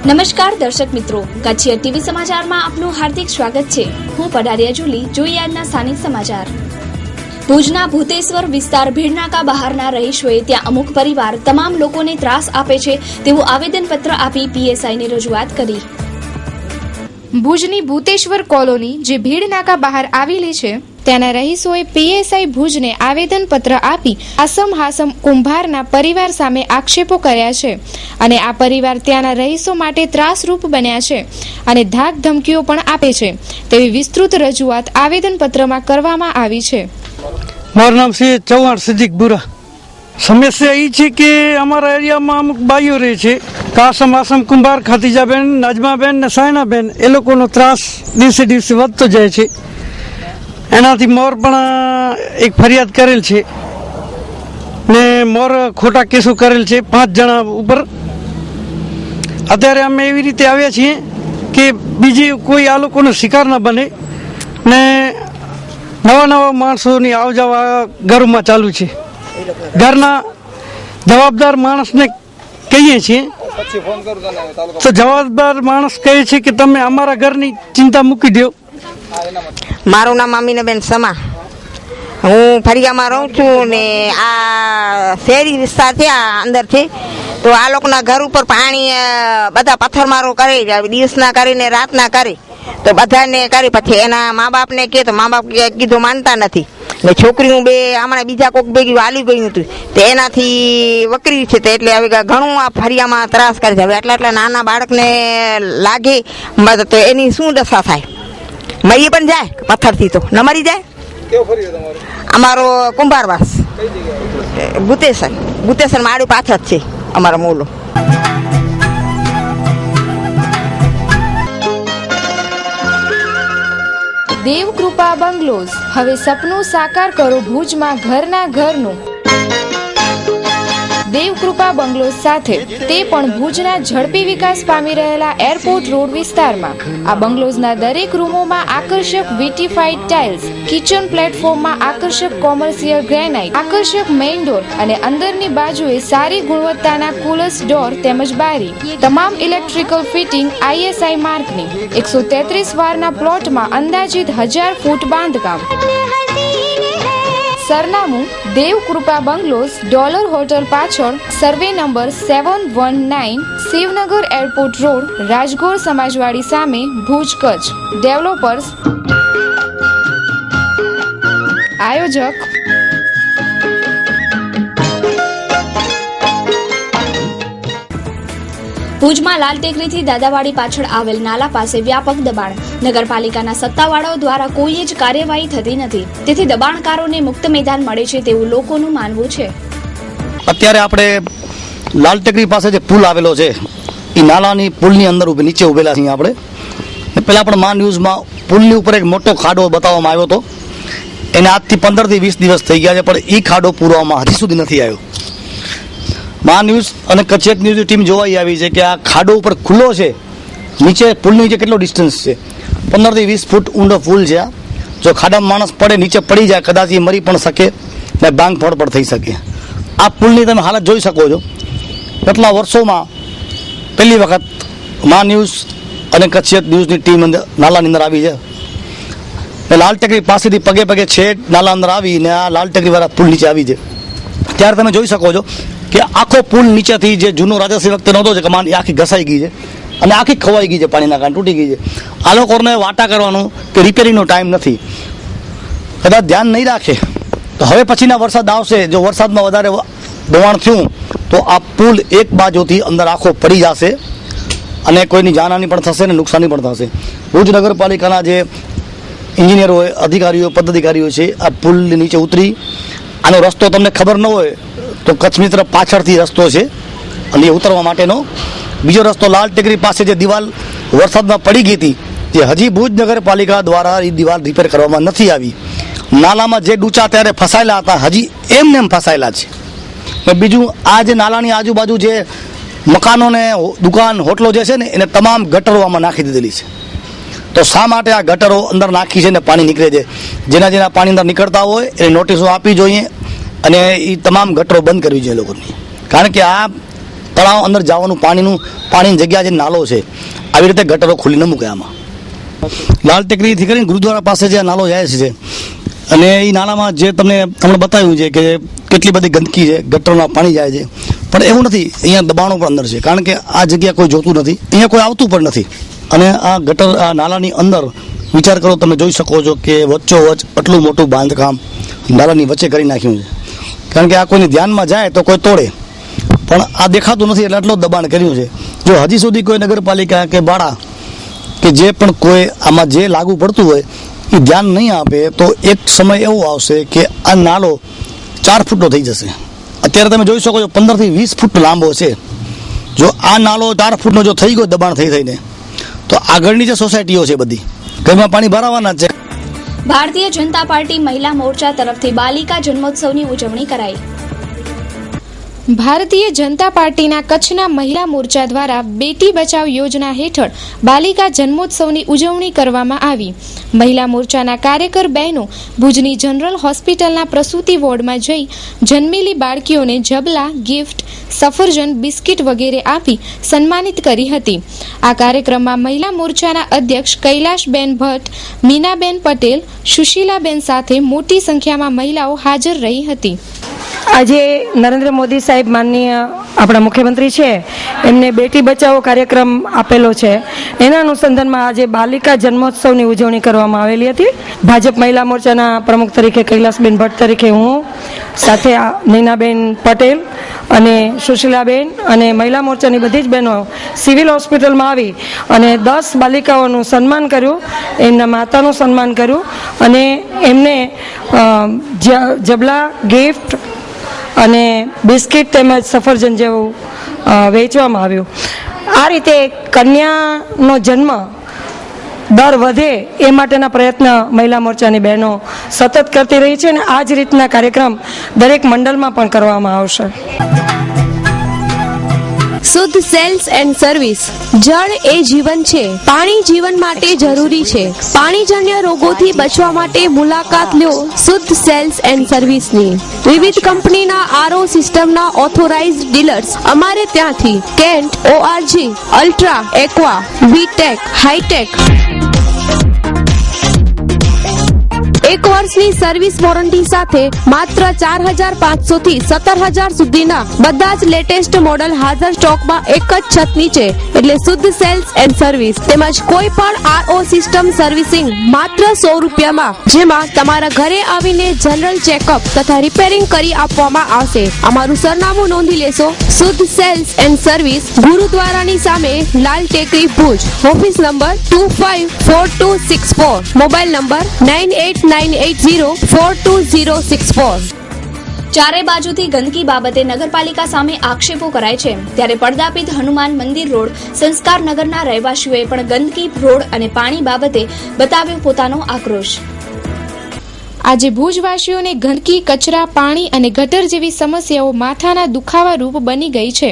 નમસ્કાર દર્શક મિત્રો, કચ્છિયા ટીવી સમાચારમાં આપનું હાર્દિક સ્વાગત છે. હું પડારિયા જુલી. જોઈએ આજના સ્થાનિક સમાચાર. ભુજના ભૂતેશ્વર વિસ્તાર ભીડનાકા બહારના રહીશોએ ત્યાં અમુક પરિવાર તમામ લોકોને ત્રાસ આપે છે તેવું આવેદનપત્ર આપી પીએસઆઈને રજૂઆત કરી. ભુજની ભૂતેશ્વર કોલોની જે ભીડનાકા બહાર આવેલી છે ત્યાંના રહીશોએ પીએસઆઈ ભુજને આવેદનપત્ર આપી આસમ હાસમ કુંભારના પરિવાર સામે આક્ષેપો કર્યા છે અને આ પરિવાર ત્યાંના રહીશો માટે ત્રાસરૂપ બન્યા છે અને ધાક ધમકીઓ પણ આપે છે તેવી વિસ્તૃત રજૂઆત આવેદનપત્રમાં કરવામાં આવી છે. મારું નામ છે ચૌહાણ સિદ્દીક બુરા. સમસ્યા એ છે કે અમારા એરિયામાં અમુક બાઈઓ રહે છે, કાસમ આસમ કુંભાર, ખાતીજાબેન, નાજમાબેન ને સાયનાબેન, એ લોકોનો ત્રાસ દિવસે દિવસે વધતો જાય છે. એનાથી મોર પણ એક ફરિયાદ કરેલ છે ને મોર ખોટા કેસો કરેલ છે 5 જણા ઉપર. અત્યારે અમે એવી રીતે આવ્યા છીએ કે બીજી કોઈ આ લોકોનો શિકાર ના બને ને નવા માણસોની આવજાવા ઘરોમાં ચાલુ છે. ઘરના જવાબદાર માણસને કહીએ છીએ તો જવાબદાર માણસ કહે છે કે તમે અમારા ઘરની ચિંતા મૂકી દો. મારું નામ અમીનાબેન સમા. હું ફરિયામાં રહું છું ને આ શહેરી વિસ્તાર છે, આ અંદર છે. તો આ લોકોના ઘર ઉપર પાણી બધા પથ્થરમારો કરે, દિવસના કરીને રાતના કરે, તો બધાને કરી પછી એના મા બાપને કહે તો મા બાપ કીધું માનતા નથી ને છોકરીનું બે હમણાં બીજા કોઈક ભેગી હાલી ગયું હતું તો એનાથી વકરી છે. તો એટલે હવે ઘણું આ ફરિયામાં ત્રાસ કરે છે. હવે એટલા નાના બાળકને લાગે તો એની શું દશા થાય? મરી પણ જાય પથ્થરથી, તો ન મરી જાય. અમારો કુંભારવાસ ભૂતેશ્વર મારું પાછળ જ છે અમારો મોલો. દેવકૃપા બંગલોઝ, હવે સપનું સાકાર કરો ભુજમાં ઘરના ઘરનું. દેવકૃપા બંગલોઝ સાથે તે પણ ભુજના ઝડપી વિકાસ પામી રહેલા એરપોર્ટ રોડ વિસ્તારમાં. આ બંગલોઝના દરેક રૂમોમાં આકર્ષક વિટીફાઈડ ટાઇલ્સ, કિચન પ્લેટફોર્મમાં આકર્ષક કોમર્શિયલ ગ્રેનાઇટ, આકર્ષક મેઇન ડોર અને અંદરની બાજુએ સારી ગુણવત્તાના કુલસ ડોર તેમજ બારી. તમામ ઇલેક્ટ્રિકલ ફિટિંગ ISI માર્કની. 133 વારના પ્લોટમાં અંદાજિત 1000 ફૂટ બાંધકામ. સરનામું દેવકૃપા બંગલોઝ, ડોલર હોટલ પાછળ, survey number 719, Shivnagar airport road, Rajgor Samajwadi સામે, ભુજ, કચ્છ. ડેવલપર્સ આયોજક ભુજમાં લાલ ટેકરીથી દાદાવાડી પાછળ આવેલ નાલા પાસે વ્યાપક દબાણ. નગરપાલિકાના સત્તાવાળાઓ દ્વારા કોઈ જ કાર્યવાહી થતી નથી, તેથી દબાણકારોને મુક્ત મેદાન મળે છે તેવું લોકોનું માનવું છે. અત્યારે આપણે લાલ ટેકરી પાસે જે પુલ આવેલો છે એ નાલાની પુલની અંદર નીચે ઉભેલા છીએ આપણે. પહેલાં પણ મા ન્યૂઝમાં પુલની ઉપર એક મોટો ખાડો બતાવવામાં આવ્યો હતો. એને આજથી 15 થી 20 દિવસ થઈ ગયા છે, પણ એ ખાડો પૂરવામાં હજી સુધી નથી આવ્યો. મા ન્યૂઝ અને કચ્છિયા ન્યૂઝની ટીમ જોવાઈ આવી છે કે આ ખાડો ઉપર ખુલ્લો છે, નીચે પુલની નીચે કેટલો ડિસ્ટન્સ છે, 15 થી 20 ફૂટ ઊંડો પુલ છે. જો ખાડામાં માણસ પડે, નીચે પડી જાય, કદાચ એ મરી પણ શકે ને બાંગફોડ પણ થઈ શકે. આ પુલની તમે હાલત જોઈ શકો છો. કેટલા વર્ષોમાં પહેલી વખત મા ન્યૂઝ અને કચ્છિયા ન્યૂઝની ટીમ નાલાની અંદર આવી છે. લાલ ટેકરી પાસેથી પગે પગે છેક નાલા અંદર આવીને આ લાલ ટેકરીવાળા પુલ નીચે આવી છે. ત્યારે તમે જોઈ શકો છો કે આખો પુલ નીચેથી જે જૂનો રાજસી વખતે નહોતો છે કમાન, એ આખી ઘસાઈ ગઈ છે અને આખી ખવાઈ ગઈ છે, પાણીના કારણે તૂટી ગઈ છે. આ લોકોને વાટા કરવાનું કે રિપેરિંગનો ટાઈમ નથી, કદાચ ધ્યાન નહીં રાખે તો હવે પછીના વરસાદ આવશે, જો વરસાદમાં વધારે દબાણ થયું તો આ પુલ એક બાજુથી અંદર આખો પડી જશે અને કોઈની જાનહાની પણ થશે ને નુકસાની પણ થશે. ભુજ નગરપાલિકાના જે એન્જિનિયરો હોય, અધિકારીઓ, પદાધિકારીઓ છે, આ પુલની નીચે ઉતરી આનો રસ્તો તમને ખબર ન હોય તો કચ્છ મિત્ર પાછળથી રસ્તો છે અને એ ઉતરવા માટેનો. બીજો રસ્તો લાલ ટેકરી પાસે જે દિવાલ વરસાદમાં પડી ગઈ હતી, જે હજી ભુજ નગરપાલિકા દ્વારા એ દિવાલ રિપેર કરવામાં નથી આવી. નાલામાં જે ડૂચા ત્યારે ફસાયેલા હતા હજી એમને એમ ફસાયેલા છે. બીજું આ જે નાલાની આજુબાજુ જે મકાનો ને દુકાન હોટલો જે છે ને એને તમામ ગટરો આમાં નાખી દીધેલી છે. તો શા માટે આ ગટરો અંદર નાખી છે ને પાણી નીકળે છે? જેના પાણી અંદર નીકળતા હોય એને નોટિસો આપવી જોઈએ અને એ તમામ ગટરો બંધ કરવી જોઈએ લોકોની. કારણ કે આ તળાવ અંદર જવાનું પાણીની જગ્યા જે નાલો છે આવી રીતે ગટરો ખુલ્લી ન મૂકે આમાં. લાલ ટેકરીથી કરીને ગુરુદ્વારા પાસે જે નાલો જાય છે અને એ નાલામાં જે તમને બતાવ્યું છે કે કેટલી બધી ગંદકી છે, ગટરોના પાણી જાય છે, પણ એવું નથી. અહીંયા દબાણો પણ અંદર છે, કારણ કે આ જગ્યા કોઈ જોતું નથી, અહીંયા કોઈ આવતું પણ નથી. અને આ ગટર આ નાલાની અંદર વિચાર કરો, તમે જોઈ શકો છો કે વચ્ચોવચ્ચ આટલું મોટું બાંધકામ નાલાની વચ્ચે કરી નાખ્યું છે, કારણ કે આ કોઈને ધ્યાનમાં જાય તો કોઈ તોડે, પણ આ દેખાતું નથી એટલે આટલું દબાણ કર્યું છે. જો હજી સુધી કોઈ નગરપાલિકા કે બાળા કે જે પણ કોઈ આમાં જે લાગુ પડતું હોય એ ધ્યાન નહીં આપે તો એક સમય એવો આવશે કે આ નાલો 4 ફૂટનો થઈ જશે. અત્યારે તમે જોઈ શકો છો 15 થી 20 ફૂટ લાંબો છે. જો આ નાલો 4 ફૂટનો જો થઈ ગયો દબાણ થઈને તો આગળની જે સોસાયટીઓ છે બધી ઘરમાં પાણી ભરાવાના જ છે. ભારતીય જનતા પાર્ટી મહિલા મોરચા તરફથી બાલિકા જન્મોત્સવની ઉજવણી કરાઈ. ભારતીય જનતા પાર્ટીના કચ્છના મહિલા મોરચા દ્વારા બેટી બચાવ યોજના હેઠળ બાલિકા જન્મોત્સવની ઉજવણી કરવામાં આવી. મહિલા મોરચાના કાર્યકર બહેનો ભુજની જનરલ હોસ્પિટલના પ્રસૂતિ વોર્ડમાં જઈ જન્મેલી બાળકીઓને જબલા, ગિફ્ટ, સફરજન, બિસ્કિટ વગેરે આપી સન્માનિત કરી હતી. આ કાર્યક્રમમાં મહિલા મોરચાના અધ્યક્ષ કૈલાશબેન ભટ્ટ, મીનાબેન પટેલ, સુશીલાબેન સાથે મોટી સંખ્યામાં મહિલાઓ હાજર રહી હતી. આજે નરેન્દ્ર મોદી સાહેબ માનનીય આપણા મુખ્યમંત્રી છે એમને બેટી બચાવો કાર્યક્રમ આપેલો છે. એના અનુસંધાનમાં આજે બાલિકા જન્મોત્સવની ઉજવણી કરવામાં આવેલી હતી. ભાજપ મહિલા મોરચાના પ્રમુખ તરીકે કૈલાસબેન ભટ્ટ તરીકે હું, સાથે નૈનાબેન પટેલ અને સુશીલાબેન અને મહિલા મોરચાની બધી જ બહેનો સિવિલ હોસ્પિટલમાં આવી અને 10 બાલિકાઓનું સન્માન કર્યું, એમના માતાનું સન્માન કર્યું અને એમને જબલા, ગિફ્ટ અને બિસ્કિટ તેમજ સફરજન જેવું વેચવામાં આવ્યું. આ રીતે કન્યાનો જન્મ દર વધે એ માટેના પ્રયત્ન મહિલા મોરચાની બહેનો સતત કરતી રહી છે અને આ જ રીતના કાર્યક્રમ દરેક મંડળમાં પણ કરવામાં આવશે. શુદ્ધ સેલ્સ એન્ડ સર્વિસ. જળ એ જીવન છે. પાણી જીવન માટે જરૂરી છે. પાણીજન્ય રોગોથી બચવા માટે મુલાકાત લ્યો શુદ્ધ સેલ્સ એન્ડ સર્વિસની. વિવિધ કંપનીના આરઓ સિસ્ટમના ઓથોરાઇઝ્ડ ડીલર્સ અમારે ત્યાંથી Kent, ORG, Ultra, Aqua, Vtech, Hitech. 1 વર્ષની સર્વિસ વોરંટી સાથે માત્ર 4,500 થી 17,000 સુધીના બધા જ લેટેસ્ટ મોડલ હાજર સ્ટોકમાં એક જ છત નીચે, એટલે શુદ્ધ સેલ્સ એન્ડ સર્વિસ. તેમજ કોઈ પણ આરઓ સિસ્ટમ સર્વિસિંગ માત્ર 100 રૂપિયામાં, જેમાં તમારા ઘરે આવીને જનરલ ચેકઅપ તથા રિપેરિંગ કરી આપવામાં આવશે. અમારું સરનામું નોંધી લેશો. શુદ્ધ સેલ્સ એન્ડ સર્વિસ, ગુરુદ્વારાની સામે, લાલ ટેકરી, Bhuj. Office number 254264. Mobile number 9898042064. ચારે બાજુથી ગંદકી બાબતે નગરપાલિકા સામે આક્ષેપો કરાય છે, ત્યારે પડદાપીઠ હનુમાન મંદિર રોડ સંસ્કાર નગરના રહેવાસીઓએ પણ ગંદકી, રોડ અને પાણી બાબતે બતાવ્યો પોતાનો આક્રોશ. આજે ભુજવાસીઓને ગંદકી, કચરા, પાણી અને ગટર જેવી સમસ્યાઓ માથાના દુખાવા રૂપ બની ગઈ છે.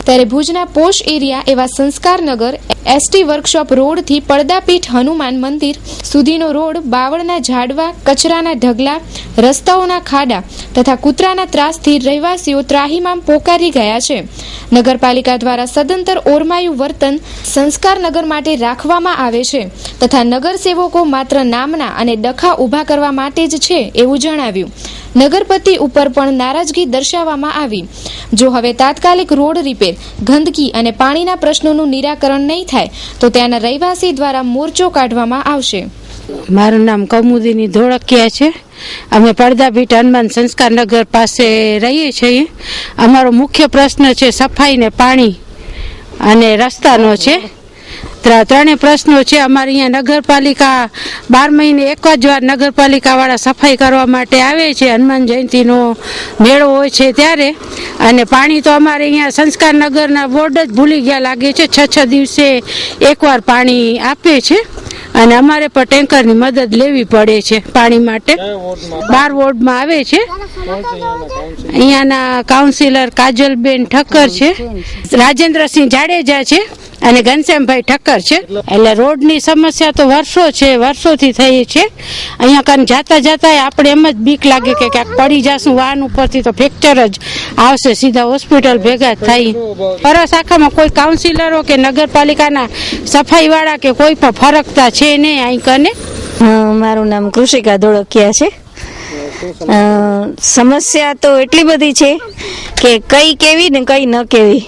ત્યારે ભુજના પોશ એરિયા એવા સંસ્કારનગર એસટી વર્કશોપ રોડથી પડદાપીઠ હનુમાન મંદિર સુધીનો રોડ બાવળના ઝાડવા, કચરાના ઢગલા, રસ્તાઓના ખાડા તથા કૂતરાના ત્રાસથી રહેવાસીઓ ત્રાહિમામ પોકારી ગયા છે. નગરપાલિકા દ્વારા સદંતર ઓરમાયું વર્તન સંસ્કારનગર માટે રાખવામાં આવે છે તથા નગરસેવકો માત્ર નામના અને ડખા ઊભા કરવા માટે જ છે એવું જણાવ્યું. નગરપતિ ઉપર પણ નારાજગી દર્શાવવામાં આવી. જો હવે તાત્કાલિક રોડ રિપેર, ગંદકી અને પાણીના પ્રશ્નોનું નિરાકરણ નહીં થાય તો ત્યાંના રહેવાસી દ્વારા મોરચો કાઢવામાં આવશે. મારું નામ કૌમુદીની ધોળકિયા છે. અમે પડદાપીઠ હનુમાન સંસ્કારનગર પાસે રહીએ છીએ. અમારો મુખ્ય પ્રશ્ન છે સફાઈ ને પાણી અને રસ્તાનો છે. ત્રણેય પ્રશ્નો છે. અમારે અહીંયા નગરપાલિકા 12 મહિને એક જ વાર નગરપાલિકા વાળા સફાઈ કરવા માટે આવે છે. હનુમાન જયંતિનો મેળો હોય છે ત્યારે. અને પાણી તો અમારે અહીંયા સંસ્કારનગરના બોર્ડ જ ભૂલી ગયા લાગે છે. 6 દિવસે એકવાર પાણી આપે છે અને અમારે પણ ટેન્કરની મદદ લેવી પડે છે પાણી માટે. 12 વોર્ડમાં આવે છે. અહીંયાના કાઉન્સિલર કાજલબેન ઠક્કર છે, રાજેન્દ્રસિંહ જાડેજા છે અને ઘનશ્યામભાઈ ઠક્કર છે. એટલે રોડની સમસ્યા તો વર્ષોથી થઈ છે. અહીંયા કાન જાતા આપણે એમ જ બીક લાગે કે ક્યાંક પડી જશું વાહન ઉપરથી તો ફ્રેક્ચર જ આવશે, સીધા હોસ્પિટલ ભેગા થઈ. પરસ આખામાં કોઈ કાઉન્સિલરો કે નગરપાલિકાના સફાઈવાળા કે કોઈ પણ ફરકતા છે નહીં અહીં કને. મારું નામ કૃષિકા ધોળકિયા છે. સમસ્યા તો એટલી બધી છે કે કઈ કેવી ને કઈ ન કેવી.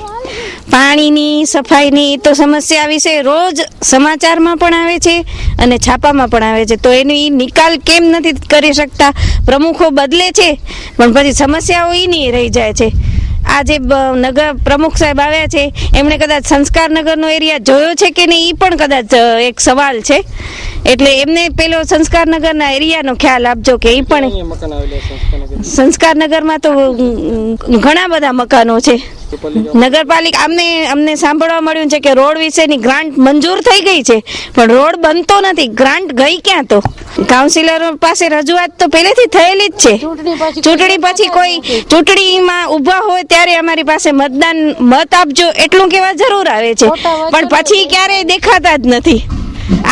પાણીની સફાઈની તો સમસ્યા વિશે રોજ સમાચારમાં પણ આવે છે અને છાપામાં પણ આવે છે, તો એની નિકાલ કેમ નથી કરી શકતા? પ્રમુખો બદલે છે પણ પછી સમસ્યાઓ એની રહી જાય છે. આ જે નગર પ્રમુખ સાહેબ આવ્યા છે એમણે કદાચ સંસ્કાર નગરનો એરિયા જોયો છે કે નહીં એ પણ કદાચ એક સવાલ છે. એટલે એમને પેલો સંસ્કાર નગરના એરિયાનો ખ્યાલ આપજો કે એ પણ. સંસ્કાર નગરમાં તો ઘણા બધા મકાનો છે. નગરપાલિકા અમને સાંભળવા મળ્યું છે કે રોડ વિશેની ગ્રાન્ટ મંજૂર થઈ ગઈ છે પણ રોડ બનતો નથી. ગ્રાન્ટ ગઈ ક્યાં? તો કાઉન્સિલરો પાસે રજૂઆત તો પહેલેથી થયેલી જ છે. ચૂંટણી પછી કોઈ ચૂંટણીમાં ઊભા હોય ત્યારે અમારી પાસે મત આપજો એટલું કહેવા જરૂર આવે છે, પણ પછી ક્યારેય દેખાતા જ નથી.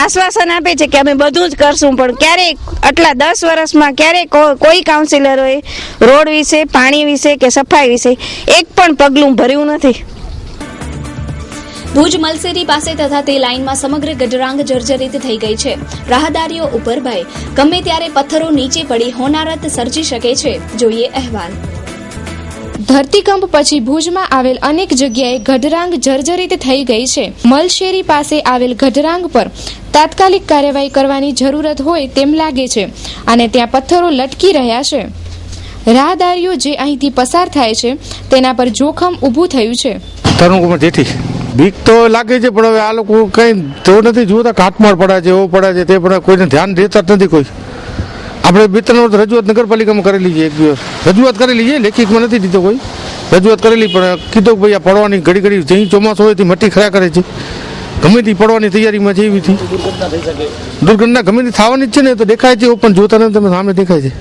આશ્વાસન આપે છે કે અમે બધું જ કરશું, પણ ક્યારેય આટલા 10 વર્ષમાં ક્યારેય કોઈ કાઉન્સિલરોએ રોડ વિશે, પાણી વિશે કે સફાઈ વિશે એક પણ પગલું ભર્યું નથી. ભુજ મલસેરી પાસે તથા તે લાઇનમાં સમગ્ર ગજરાંગ જર્જરિત થઈ ગઈ છે. રાહદારીઓ ઉપર ભય, ગમે ત્યારે પથ્થરો નીચે પડી હોનારત સર્જી શકે છે. જોઈએ અહેવાલ. ધરતીકંપ પછી ભુજમાં આવેલ અનેક જગ્યાએ ગઢરાંગ જર્જરિત થઈ ગઈ છે. મલશેરી પાસે આવેલ ગઢરાંગ પર તાત્કાલિક કાર્યવાહી કરવાની જરૂરત હોય તેમ લાગે છે અને ત્યાં પથ્થરો લટકી રહ્યા છે. રાહદારીઓ જે અહીંથી પસાર થાય છે તેના પર જોખમ ઊભું થયું છે. તરુણકુમાર જેઠી. બીક તો લાગે છે પણ હવે આ લોકો કઈ તો નથી જોતા, કાટમાળ પડે છે, એવો પડે છે, તે પણ કોઈને ધ્યાન દેતા જ નથી કોઈ. આપણે 2-3 વખત રજૂઆત નગરપાલિકામાં કરેલી છે. એક દિવસ રજૂઆત કરેલી છે, લેખિતમાં નથી દીધો કોઈ. રજૂઆત કરેલી પણ કીધું કે ભાઈ આ પડવાની ઘડી જઈ ચોમાસું હોય મટ્ટી ખરા કરે છે, ગમે તે પડવાની તૈયારીમાં છે. એવી દુર્ઘટના ગમે તે થવાની જ છે ને, તો દેખાય છે પણ જોતા નથી, તમે સામે દેખાય છે.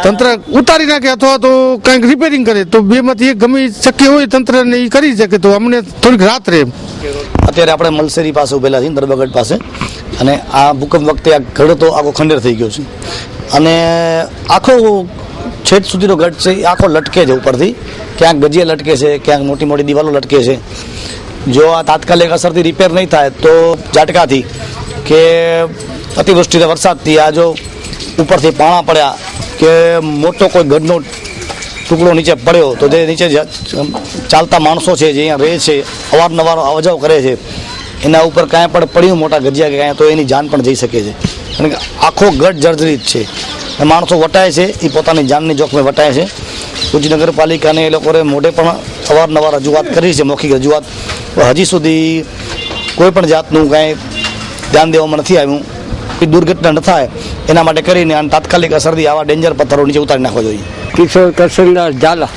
તંત્ર ઉતારી નાખે અથવા તો કંઈક રિપેરિંગ કરે તો બેમાંથી એક ગમે શક્ય હોય તંત્રને એ કરી શકે તો અમને થોડીક રાત રહે. અત્યારે આપણે મલસેરી પાસે ઉભેલા છીએ, દરબાગઢ પાસે, અને આ ભૂકંપ વખતે આ ગઢ તો આખો ખંડેર થઈ ગયો છે અને આખો છેદ સુધીનો ગઢ છે એ આખો લટકે છે ઉપરથી. ક્યાંક ગજીયા લટકે છે, ક્યાંક મોટી મોટી દિવાલો લટકે છે. જો આ તાત્કાલિક અસરથી રિપેર નહીં થાય તો ઝાટકાથી કે અતિવૃષ્ટિના વરસાદથી આ જો ઉપરથી પાણા પડ્યા કે મોટો કોઈ ગઢનો ટુકડો નીચે પડ્યો તો જે નીચે ચાલતા માણસો છે જે અહીંયા રહે છે, અવારનવાર આવવા જાવ કરે છે, એના ઉપર કાંઈ પણ પડ્યું મોટા ગજિયા કે કાંઈ તો એની જાન પણ જઈ શકે છે. કારણ કે આખો ગઢ જર્જરિત છે. માણસો વટાય છે, એ પોતાની જાનની જોખમે વટાય છે. ભુજ નગરપાલિકાને એ લોકોએ મોઢે પણ અવારનવાર રજૂઆત કરી છે, મૌખિક રજૂઆત. હજી સુધી કોઈ પણ જાતનું કાંઈ ધ્યાન દેવામાં નથી આવ્યું. એ દુર્ઘટના ન થાય એના માટે કરીને અને તાત્કાલિક અસરથી આવા ડેન્જર પથ્થરો નીચે ઉતારી નાખવા જોઈએ. કિશોર કરસનદાસ ઝાલા.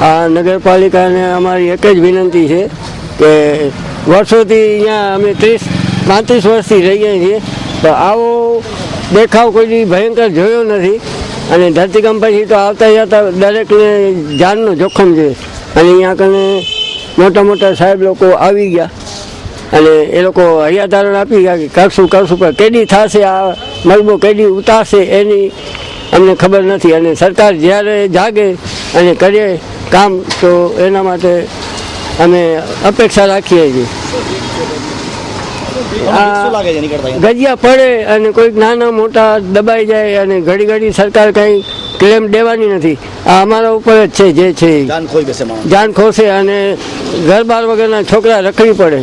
આ નગરપાલિકાને અમારી એક જ વિનંતી છે કે વર્ષોથી અહીંયા અમે 30-35 વર્ષથી રહીએ છીએ, તો આવો દેખાવ કોઈ ભયંકર જોયો નથી. અને ધરતીકંપ પછી તો આવતા જતા દરેકને જાનનું જોખમ છે. અને અહીંયા કને મોટા સાહેબ લોકો આવી ગયા અને એ લોકો હૈયાધારણ આપી ગયા કે કરશું પણ કેદી થશે, આ મલબો કેદી ઉતારશે એની અમને ખબર નથી. અને સરકાર જ્યારે જાગે અને કરીએ કામ તો એના માટે અમે અપેક્ષા રાખીએ છીએ. ગજિયા પડે અને કોઈક નાના મોટા દબાઈ જાય અને ઘડી સરકાર કંઈ ક્લેમ દેવાની નથી. આ અમારા ઉપર જ છે, જે છે જાન ખોશે અને ઘર બાર વગરના છોકરા રખડી પડે.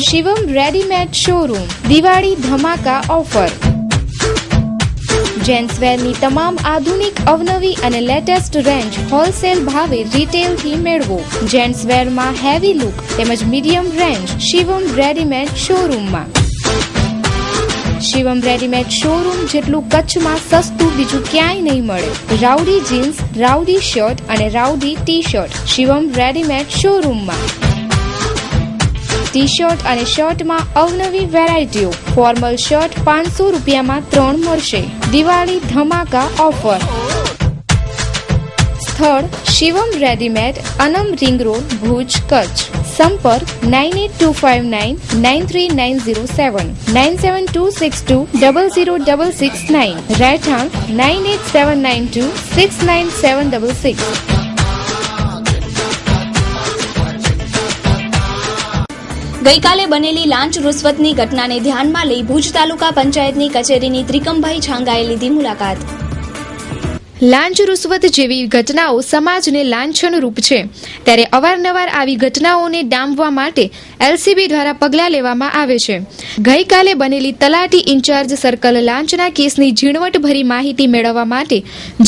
શિવમ રેડીમેડ શોરૂમ દિવાળી ધમાકા ઓફર. જેન્ટ્સવેરની તમામ આધુનિક અવનવી અને લેટેસ્ટ રેન્જ હોલસેલ ભાવે રિટેલથી મેળવો. જેન્ટ્સવેરમાં હેવી લુક તેમજ મીડિયમ રેન્જ શિવમ રેડીમેડ શોરૂમમાં. શિવમ રેડીમેડ શોરૂમ જેટલું કચ્છમાં સસ્તું બીજું ક્યાંય નહીં મળે. રાઉડી જીન્સ, રાઉડી શર્ટ અને rowdy T shirt Shivam readymade શોરૂમમાં. ટી શર્ટ અને શર્ટમાં અવનવી વેરાયટીઓ. ફોર્મલ શર્ટ 500 રૂપિયામાં 3 મળશે. દિવાળી ધમાકા ઓફર. સ્થળ શિવમ રેડીમેડ, અનમ રિંગ રોડ, ભુજ, કચ્છ. સંપર્ક 9825993907, 9726200669. રહેઠાણ 9879269766. ગઈકાલે બનેલી લાંચ રૂશ્વતની ઘટનાને ધ્યાનમાં લઈ ભુજ તાલુકા પંચાયતની કચેરીની ત્રિકમભાઈ છાંગાએ લીધી મુલાકાત. લાંચ રૂશ્વત જેવી ઘટનાઓ સમાજને લાંછનરૂપ છે, ત્યારે અવારનવાર આવી ઘટનાઓને ડામવા માટે એલસીબી દ્વારા પગલાં લેવામાં આવે છે. ગઈકાલે બનેલી તલાટી ઇન્ચાર્જ સર્કલ લાંચના કેસની ઝીણવટભરી માહિતી મેળવવા માટે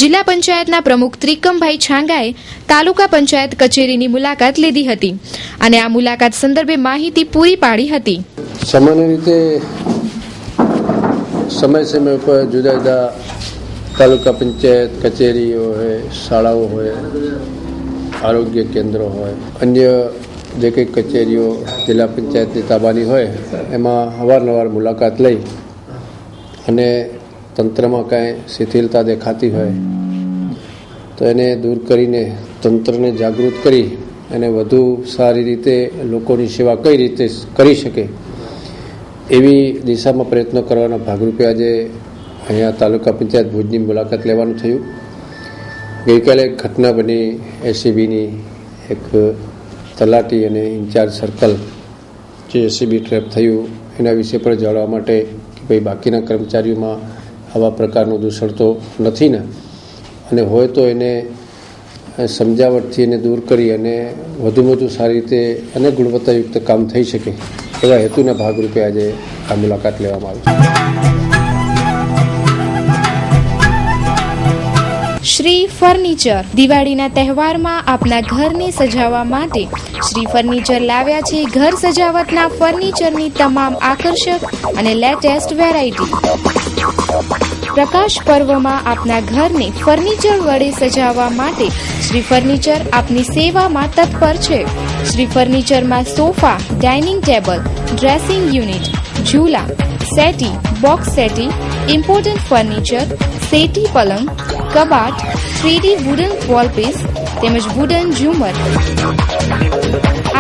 જિલ્લા પંચાયતના પ્રમુખ ત્રિકમભાઈ છાંગાએ તાલુકા પંચાયત કચેરીની મુલાકાત લીધી હતી અને આ મુલાકાત સંદર્ભે માહિતી પૂરી પાડી હતી. સામાન્ય રીતે સમય પર જુદા જુદા તાલુકા પંચાયત કચેરીઓ હોય, શાળાઓ હોય, આરોગ્ય કેન્દ્રો હોય, અન્ય જે કંઈ કચેરીઓ જિલ્લા પંચાયતની તાબાની હોય એમાં અવારનવાર મુલાકાત લઈ અને તંત્રમાં કાંઈ શિથિલતા દેખાતી હોય તો એને દૂર કરીને તંત્રને જાગૃત કરી અને વધુ સારી રીતે લોકોની સેવા કઈ રીતે કરી શકે એવી દિશામાં પ્રયત્નો કરવાના ભાગરૂપે આજે અહીંયા તાલુકા પંચાયત ભુજની મુલાકાત લેવાનું થયું. ગઈકાલે એક ઘટના બની એસીબીની, એક તલાટી અને ઇન્ચાર્જ સર્કલ જે એસીબી ટ્રેપ થયું એના વિશે પણ જાણવા માટે કે ભાઈ બાકીના કર્મચારીઓમાં આવા પ્રકારનું દૂષણ તો નથી ને, અને હોય તો એને સમજાવટથી એને દૂર કરી અને વધુમાં વધુ સારી રીતે અને ગુણવત્તાયુક્ત કામ થઈ શકે એવા હેતુના ભાગરૂપે આજે આ મુલાકાત લેવામાં આવી. શ્રી ફર્નિચર દિવાળીના તહેવારમાં આપના ઘરને સજાવવા માટે શ્રી ફર્નિચર લાવ્યા છે ઘર સજાવટના ફર્નિચરની તમામ આકર્ષક અને લેટેસ્ટ વેરાયટી. પ્રકાશ પર્વમાં આપના ઘરને ફર્નિચર વડે સજાવવા માટે શ્રી ફર્નિચર આપની સેવામાં તત્પર છે. શ્રી ફર્નિચરમાં sofa, dining table, dressing unit, ઝૂલા, settee, box settee, important furniture, settee પલંગ, કબાટ, 3D વુડન વોલપીસ તેમજ વુડન ઝુમર.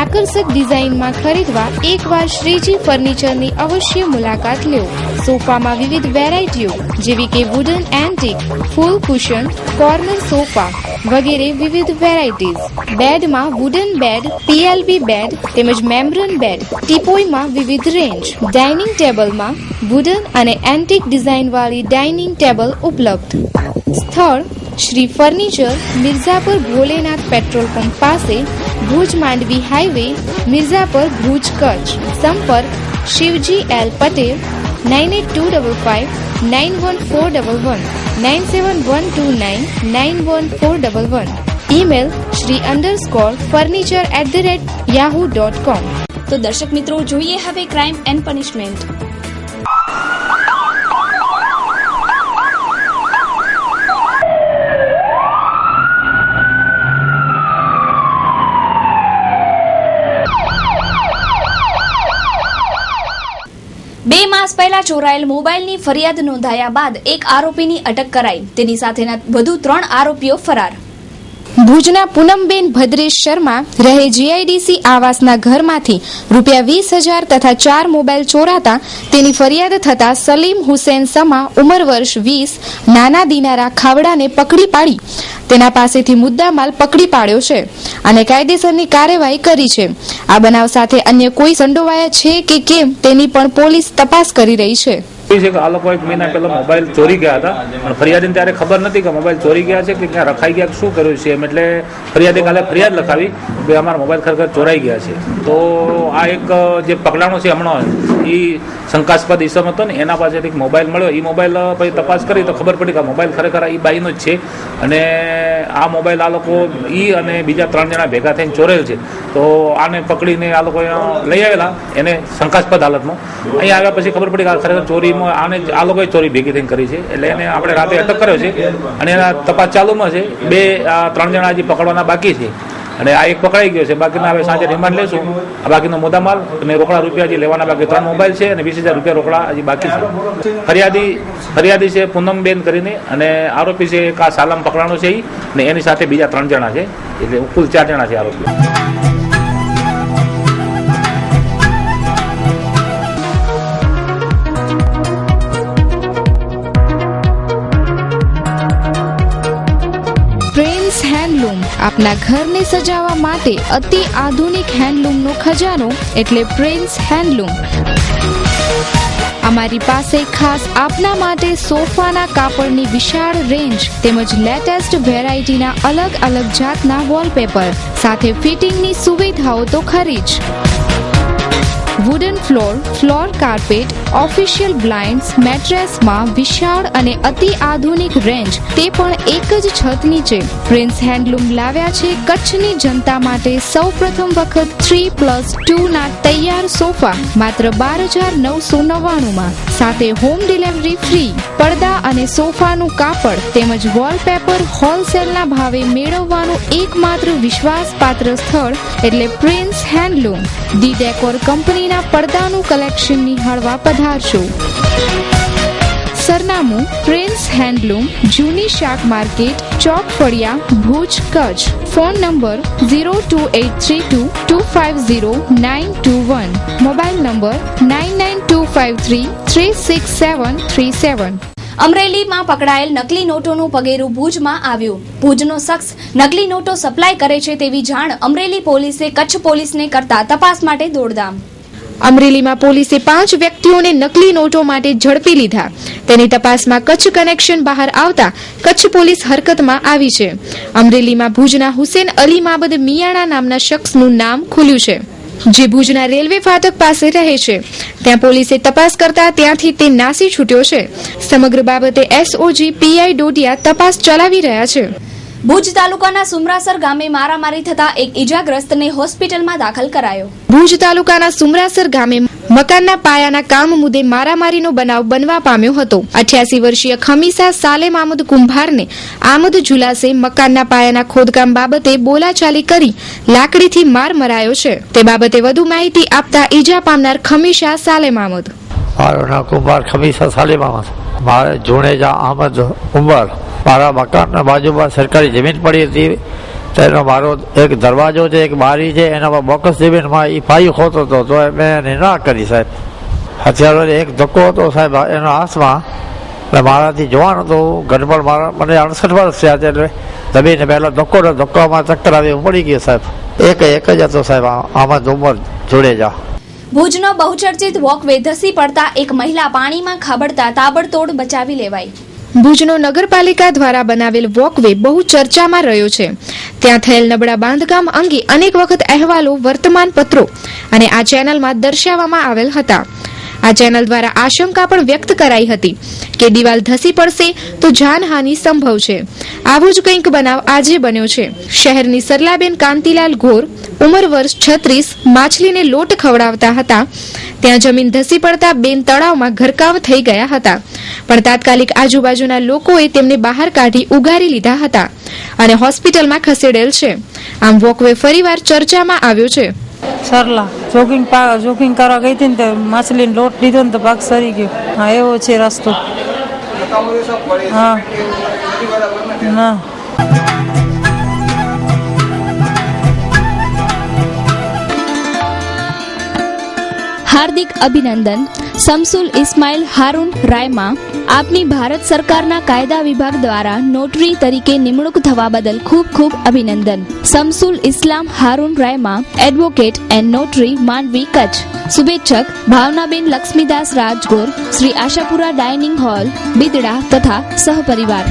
આકર્ષક ડિઝાઇનમાં ખરીદવા એકવાર શ્રીજી ફર્નિચરની અવશ્ય મુલાકાત લો. સોફામાં વિવિધ વેરાયટીઓ જેવી કે વુડન એન્ટિક, ફૂલ કુશન, કોર્નર સોફા વગેરે વિવિધ varieties. બેડમાં wooden bed, PLB bed તેમજ મેમ્બ્રેન બેડ. ટીપોયમાં વિવિધ રેન્જ. ડાઇનિંગ ટેબલમાં વુડન અને એન્ટિક ડિઝાઇનવાળી ડાઇનિંગ ટેબલ ઉપલબ્ધ. સ્થળ Shri furniture, Mirzapar Bholenath petrol pump પાસે, ભુજ માંડવી હાઈવે, મિર્ઝાપર, ભુજ, કચ્છ. સંપર્ક Shivji L Patel 9825591411, 9712991411. Email shri_furniture@yahoo.com. તો દર્શક મિત્રો, જોઈએ હવે ક્રાઇમ એન્ડ પનિશમેન્ટ. બે માસ પહેલા ચોરાયેલ મોબાઈલની ફરિયાદ નોંધાયા બાદ એક આરોપીની અટક કરાઈ. તેની સાથેના વધુ 3 આરોપીઓ ફરાર. ભુજના પૂનમબેન ભદ્રેશ શર્મા રહે જીઆઈડીસી આવાસના ઘરમાંથી ₹20,000 તથા 4 મોબાઈલ ચોરાતા તેની ફરિયાદ થતા સલીમ હુસેન સમા ઉંમર વર્ષ 20 નાના દિનારા ખાવડાને પકડી પાડી તેના પાસેથી મુદ્દામાલ પકડી પાડ્યો છે અને કાયદેસરની કાર્યવાહી કરી છે. આ બનાવ સાથે અન્ય કોઈ સંડોવાયા છે કે કેમ તેની પણ પોલીસ તપાસ કરી રહી છે. આ લોકો 1 મહિના પહેલા મોબાઈલ ચોરી ગયા હતા અને ફરિયાદીને ત્યારે ખબર નથી કે મોબાઈલ ચોરી ગયા છે કે ક્યાં રખાઈ ગયા, શું કર્યું છે એમ. એટલે ફરિયાદી કાલે ફરિયાદ લખાવી કે અમારા મોબાઈલ ખરેખર ચોરાઈ ગયા છે. તો આ એક જે પકડાણો છે હમણાં એ શંકાસ્પદ ઇસમ હતો ને એના પાસેથી મોબાઈલ મળ્યો. એ મોબાઈલ પછી તપાસ કરી તો ખબર પડી કે મોબાઈલ ખરેખર એ બાઈનો જ છે અને આ મોબાઈલ આ લોકો અને બીજા 3 જણા ભેગા થઈને ચોરેલ છે. તો આને પકડીને આ લોકો લઈ આવેલા એને શંકાસ્પદ હાલતમાં. અહીંયા આવ્યા પછી ખબર પડી કે ખરેખર ચોરી આને આ લોકોએ ચોરી ભેગી થઈને કરી છે. એટલે એને આપણે રાતે અટક કર્યો છે અને એના તપાસ ચાલુમાં છે. 3 જણા હજી પકડવાના બાકી છે. અને આ એક પકડાઈ ગયો છે. બાકીના હવે સાંજે રિમાન્ડ લેશું. આ બાકીનો મુદ્દામાલ અને રોકડા રૂપિયા જે લેવાના બાકી 3 મોબાઈલ છે અને 20,000 રૂપિયા રોકડા હજી બાકી છે. ફરિયાદી છે પૂનમબેન કરીને અને આરોપી છે એક આ સાલમ પકડાણો છે અને એની સાથે બીજા 3 જણા છે, એટલે કુલ 4 જણા છે આરોપીઓ. પ્રિન્સ હેન્ડલૂમ આપના ઘરને સજાવવા માટે અતિ આધુનિક હેન્ડલૂમનો ખજાનો એટલે પ્રિન્સ હેન્ડલૂમ. અમારી પાસે ખાસ આપના માટે સોફાના કાપડની વિશાળ રેન્જ તેમજ લેટેસ્ટ વેરાયટીના અલગ અલગ જાતના વોલપેપર સાથે ફિટિંગની સુવિધાઓ તો ખરી જ. Wooden floor carpet, official blinds, મેટ્રેસમાં વિશાળ અને અતિ આધુનિક રેન્જ, તે પણ એક જ છત નીચે. પ્રિન્સ હેન્ડલૂમ લાવ્યા છે કચ્છની જનતા માટે સૌપ્રથમ વખત 3+2 ના તૈયાર સોફા માત્ર 12,999 સાથે હોમ ડિલિવરી ફ્રી. પડદા અને સોફાનું કાપડ તેમજ વોલપેપર હોલસેલના ભાવે મેળવવાનું એકમાત્ર વિશ્વાસપાત્ર સ્થળ એટલે પ્રિન્સ હેન્ડલૂમ. ધી ડેકોર કંપનીના પડદાનું કલેક્શન નિહાળવા પધારશો. સરનામું પ્રિન્સ હેન્ડલૂમ, જૂની શાક માર્કેટ, ચોક ફળિયા, Bhuj, Kutch. Phone number 02832500921. Mobile number 9925336737. અમરેલીમાં પકડાયેલ નકલી નોટોનું પગેરું ભુજમાં આવ્યું. ભુજનો શખ્સ નકલી નોટો સપ્લાય કરે છે તેવી જાણ અમરેલી પોલીસે કચ્છ પોલીસને કરતા તપાસ માટે દોડધામ. અમરેલીમાં પોલીસે 5 વ્યક્તિઓને નકલી નોટો માટે ઝડપી લીધા. તેની તપાસમાં કચ્છ કનેક્શન બહાર આવતા કચ્છ પોલીસ હરકતમાં આવી છે. અમરેલીમાં ભુજના હુસેન અલી માબદ મિયાણા નામના શખ્સનું નામ ખુલ્યું છે, જે ભુજના રેલવે ફાટક પાસે રહે છે. ત્યાં પોલીસે તપાસ કરતા ત્યાંથી તે નાસી છૂટ્યો છે. સમગ્ર બાબતે એસઓજી પીઆઈ ડોડિયા તપાસ ચલાવી રહ્યા છે. ભુજ તાલુકાના સુમરાસર ગામે મારામારી થતા એક ઈજાગ્રસ્તને હોસ્પિટલમાં દાખલ કરાયો. ભુજ તાલુકાના સુમરાસર ગામે મકાનના પાયાના કામ મુદ્દે મારામારીનો બનાવ બનવા પામ્યો હતો. 88 વર્ષીય ખમીસા સાલેમ આમદ કુંભારને આમદ જુલાસે મકાનના પાયાના ખોદકામ બાબતે બોલાચાલી કરી લાકડીથી માર મરાયો છે. તે બાબતે વધુ માહિતી આપતા ઈજા પામનાર ખમીસા સાલેમ આમદ. મારું નામ કુંભાર ખમીસા સાલેમ આમદ. મારે જુણેજા અહમદ ઉંબર. મારા મકાનના બાજુમાં સરકારી જમીન પડી હતી. તેનો મારો એક દરવાજો છે, એક બારી છે, એના પર બોકસ જમીનમાં એ ફાઈ ખોતો હતો, તો મેં એને ના કરી સાહેબ. હથિયારો એક ધક્કો હતો સાહેબ એના હાથમાં, એટલે મારાથી જોવાનું હતું. ગડબડ મારા મને 68 વર્ષ થયા છે, એટલે દબીને પહેલો ધક્કોમાં ચક્કર આવી પડી ગયો સાહેબ. એક જ હતો સાહેબ આમદ ઉંમર જોડેજા. ભુજનો બહુચર્ચિત વોકવે ધસી પડતા એક મહિલા પાણીમાં ખાબડતા તાબડતોડ બચાવી લેવાઈ. ભુજનો નગરપાલિકા દ્વારા બનાવેલ વોકવે બહુ ચર્ચામાં રહ્યો છે. ત્યાં થયેલ નબળા બાંધકામ અંગે અનેક વખત અહેવાલો, વર્તમાન પત્રો અને આ ચેનલમાં દર્શાવવામાં આવેલ હતા. આ ચેનલ દ્વારા આશંકા પણ વ્યક્ત કરાઈ હતી કે દિવાલ ધસી પડશે તો જાનહાનિ સંભવ છે. આવું જ કંઈક બનાવ આજે બન્યો છે. શહેરની સરલાબેન કાંતિલાલ ઘોર, ઉંમર વર્ષ 36, માછલીને લોટ ખવડાવતા હતા. ત્યાં જમીન ધસી પડતા બેન તળાવમાં ઘરકાવ થઈ ગયા હતા, પણ તાત્કાલિક આજુબાજુના લોકોએ તેમને બહાર કાઢી ઉગારી લીધા હતા અને હોસ્પિટલમાં ખસેડેલ છે. આમ વોકવે ફરીવાર ચર્ચામાં આવ્યો છે. સરલા જોગિંગ કરવા ગઈ હતી ને તો માછલીને લોટ લીધો ને તો ભાગ સરી ગયો. હા, એવો છે રસ્તો. હા ના હાર્દિક અભિનંદન. શમસુલ ઇસ્માઇલ હારૂન રાયમાં આપની ભારત સરકારના કાયદા વિભાગ દ્વારા નોટરી તરીકે નિમણૂક થવા બદલ ખૂબ ખૂબ અભિનંદન. શમસુલ ઇસ્લામ હારૂન રાયમાં advocate and notary, Mandvi, Kutch. શુભેચ્છક ભાવનાબેન લક્ષ્મીદાસ રાજગોર, શ્રી આશાપુરા ડાઇનિંગ હોલ, બિદડા તથા સહપરિવાર.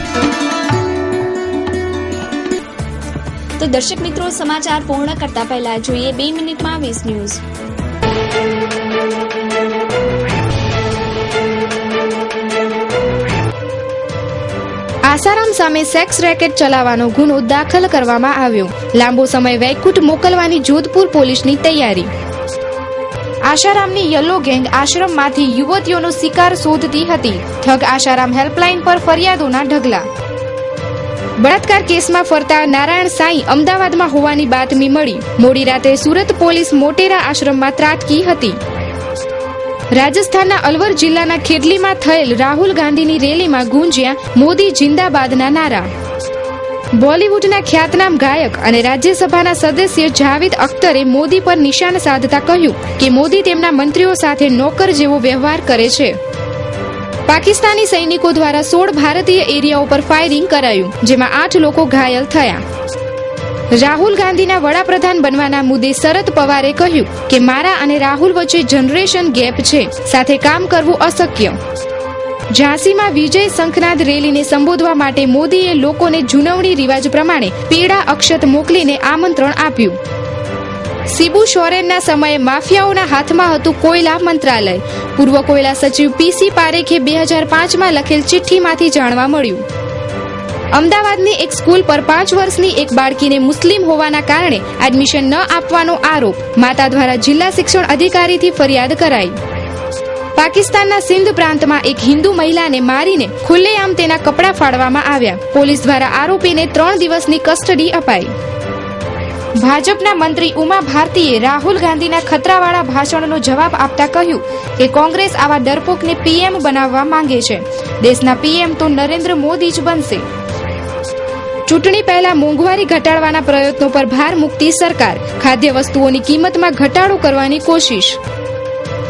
તો દર્શક મિત્રો, સમાચાર પૂર્ણ કરતા પહેલા જોઈએ 2 મિનિટમાં 20 ન્યૂઝ. આસારામ સામે સેક્સ રેકેટ ચલાવવાનો ગુનો દાખલ કરવામાં આવ્યો. લાંબો સમય વૈકુંઠ મોકલવાની જોધપુર પોલીસની તૈયારી. આશારામની યલો ગેંગ આશ્રમમાંથી યુવતીઓનો શિકાર શોધતી હતી. ઠગ આશારામ હેલ્પલાઇન પર ફરિયાદોના ઢગલા. બળાત્કાર કેસમાં ફરતા નારાયણ સાંઈ અમદાવાદમાં હોવાની બાતમી મળી. મોડી રાતે સુરત પોલીસ મોટેરા આશ્રમમાં ત્રાટકી હતી. રાજસ્થાનના અલવર જિલ્લાના ખેડલીમાં થયેલ રાહુલ ગાંધીની રેલીમાં ગુંજ્યા મોદી જિંદાબાદના નારા. બોલિવૂડના ખ્યાતનામ ગાયક અને રાજ્યસભાના સદસ્ય જાવેદ અખ્તરે મોદી પર નિશાન સાધતા કહ્યું કે મોદી તેમના મંત્રીઓ સાથે નોકર જેવો વ્યવહાર કરે છે. પાકિસ્તાની સૈનિકો દ્વારા 16 ભારતીય એરિયાઓ પર ફાયરિંગ કરાયું, જેમાં 8 લોકો ઘાયલ થયા. રાહુલ ગાંધીના વડાપ્રધાન બનવાના મુદ્દે શરદ પવારે કહ્યું કે મારા અને રાહુલ વચ્ચે જનરેશન ગેપ છે, સાથે કામ કરવું અશક્ય. ઝાંસીમાં વિજય શંખનાદ રેલીને સંબોધવા માટે મોદીએ લોકોને જુનવણી રિવાજ પ્રમાણે પેડા અક્ષત મોકલીને આમંત્રણ આપ્યું. શિબુ સોરેનના સમયે માફિયાઓના હાથમાં હતું કોયલા મંત્રાલય. પૂર્વ કોયલા સચિવ પીસી પારેખે 2005માં લખેલ ચિઠ્ઠીમાંથી જાણવા મળ્યું. અમદાવાદની એક સ્કૂલ પર 5 વર્ષની એક બાળકીને મુસ્લિમ હોવાના કારણે એડમિશન ન આપવાનો આરોપ. માતા દ્વારા જિલ્લા શિક્ષણ અધિકારીથી ફરિયાદ કરાઈ. પાકિસ્તાનના સિંધ પ્રાંતમાં એક હિન્દુ મહિલાને મારીને ખુલ્લેઆમ તેના કપડાં ફાડવામાં આવ્યા. પોલીસ દ્વારા આરોપીને 3 દિવસની કસ્ટડી અપાઈ. ભાજપના મંત્રી ઉમા ભારતીએ રાહુલ ગાંધીના ખતરાવાળા ભાષણનો જવાબ આપતા કહ્યું કે કોંગ્રેસ આવા ડરપોકને પીએમ બનાવવા માંગે છે. દેશના પીએમ તો નરેન્દ્ર મોદી જ બનશે. ચૂંટણી પહેલા મોંઘવારી ઘટાડવાના પ્રયત્નો પર ભાર મૂકતી સરકાર. ખાદ્ય વસ્તુઓની કિંમતમાં ઘટાડો કરવાની કોશિશ.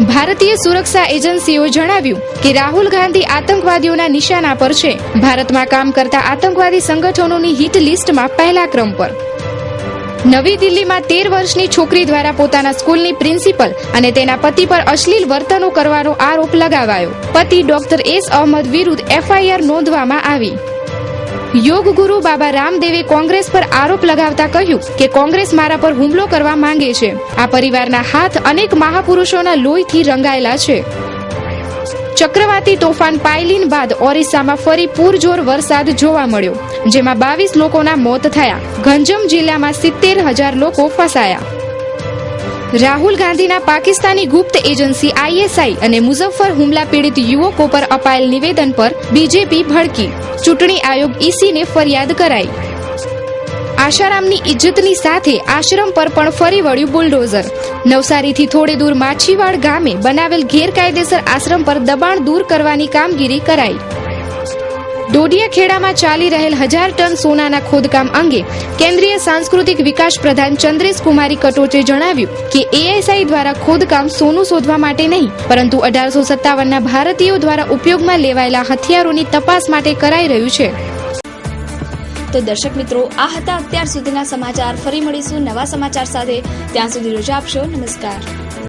ભારતીય સુરક્ષા એજન્સીઓએ જણાવ્યું કે રાહુલ ગાંધી આતંકવાદીઓના નિશાના પર છે. ભારતમાં કામ કરતા આતંકવાદી સંગઠનોની હિટ લિસ્ટમાં પહેલા ક્રમ પર. નવી દિલ્હીમાં 13 વર્ષની છોકરી દ્વારા પોતાના સ્કૂલની પ્રિન્સિપલ અને તેના પતિ પર અશ્લીલ વર્તનો કરવાનો આરોપ લગાવાયો. પતિ ડોક્ટર એસ અહમદ વિરુદ્ધ એફઆઈઆર નોંધવામાં આવી. યોગ ગુરુ બાબા રામદેવે કોંગ્રેસ પર આરોપ લગાવતા કહ્યું કે કોંગ્રેસ મારા પર હુમલો કરવા માંગે છે. આ પરિવારના હાથ અનેક મહાપુરુષોના લોહીથી રંગાયેલા છે. ચક્રવાતી તોફાન પાયલીન બાદ ઓરિસ્સામાં ફરી પૂરજોર વરસાદ જોવા મળ્યો, જેમાં 22 લોકોના મોત થયા. ગંજમ જિલ્લામાં 70,000 લોકો ફસાયા. રાહુલ ગાંધીના પાકિસ્તાની ગુપ્ત એજન્સી આઈએસઆઈ અને મુઝફ્ફર હુમલા પીડિત યુવકો પર અપાયેલ નિવેદન પર બીજેપી ભડકી. ચૂંટણી આયોગ ઈસીને ફરિયાદ કરાઈ. આશારામની ઇજ્જતની સાથે આશ્રમ પર પણ ફરી વળ્યું બુલડોઝર. નવસારીથી થોડે દૂર માછીવાડ ગામે બનાવેલ ગેરકાયદેસર આશ્રમ પર દબાણ દૂર કરવાની કામગીરી કરાઈ. ડોડિયા ખેડામાં ચાલી રહેલ 1000 ટન સોનાના ખોદકામ અંગે કેન્દ્રીય સાંસ્કૃતિક વિકાસ પ્રધાન ચંદ્રેશ કુમારી કટોચે જણાવ્યું કે એએસઆઈ દ્વારા ખોદકામ સોનું શોધવા માટે નહીં, પરંતુ 1857ના ભારતીયો દ્વારા ઉપયોગમાં લેવાયેલા હથિયારોની તપાસ માટે કરાઈ રહ્યું છે. તો દર્શક મિત્રો, આ હતા અત્યાર સુધીના સમાચાર. ફરી મળીશું નવા સમાચાર સાથે. ત્યાં સુધી રજા આપશો. નમસ્કાર.